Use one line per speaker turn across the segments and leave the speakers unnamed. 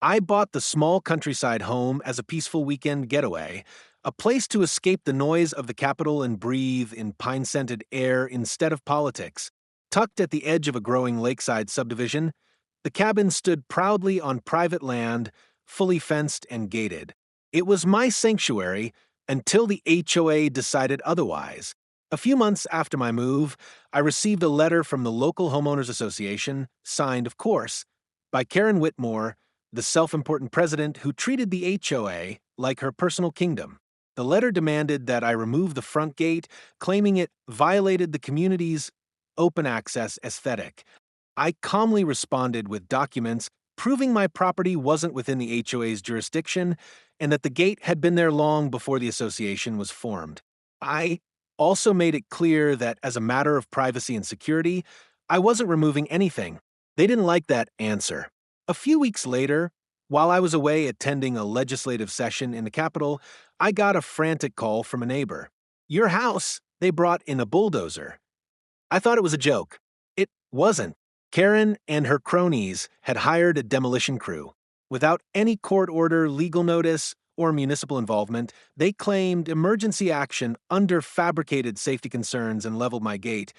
I bought the small countryside home as a peaceful weekend getaway, a place to escape the noise of the capital and breathe in pine-scented air instead of politics. Tucked at the edge of a growing lakeside subdivision, the cabin stood proudly on private land, fully fenced and gated. It was my sanctuary until the HOA decided otherwise. A few months after my move, I received a letter from the local homeowners association, signed, of course, by Karen Whitmore, the self-important president who treated the HOA like her personal kingdom. The letter demanded that I remove the front gate, claiming it violated the community's open access aesthetic. I calmly responded with documents proving my property wasn't within the HOA's jurisdiction and that the gate had been there long before the association was formed. I also made it clear that as a matter of privacy and security, I wasn't removing anything. They didn't like that answer. A few weeks later, while I was away attending a legislative session in the Capitol, I got a frantic call from a neighbor. "Your house, they brought in a bulldozer." I thought it was a joke. It wasn't. Karen and her cronies had hired a demolition crew. Without any court order, legal notice, or municipal involvement, they claimed emergency action under fabricated safety concerns and leveled my gate,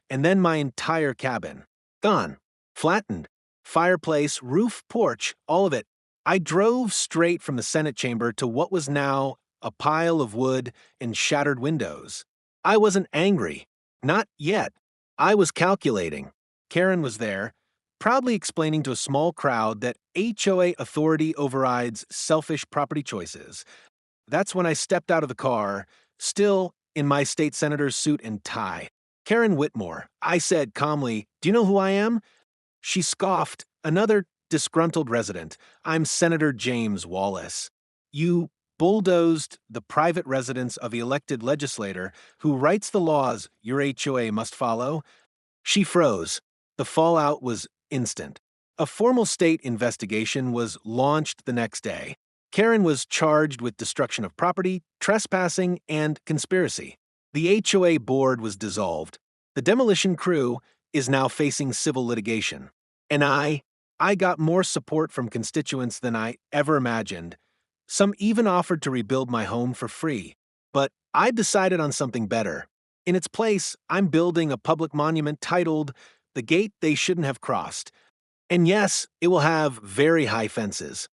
and then my entire cabin. Gone. Flattened. Fireplace, roof, porch, all of it. I drove straight from the Senate chamber to what was now a pile of wood and shattered windows. I wasn't angry. Not yet. I was calculating. Karen was there, proudly explaining to a small crowd that HOA authority overrides selfish property choices. That's when I stepped out of the car, still in my state senator's suit and tie. "Karen Whitmore," I said calmly, "do you know who I am?" She scoffed, "Another disgruntled resident. I'm Senator James Wallace. You bulldozed the private residence of the elected legislator who writes the laws your HOA must follow." She froze. The fallout was instant. A formal state investigation was launched the next day. Karen was charged with destruction of property, trespassing, and conspiracy. The HOA board was dissolved. The demolition crew is now facing civil litigation. And I got more support from constituents than I ever imagined. Some even offered to rebuild my home for free. But I decided on something better. In its place, I'm building a public monument titled "The Gate They Shouldn't Have Crossed." And yes, it will have very high fences.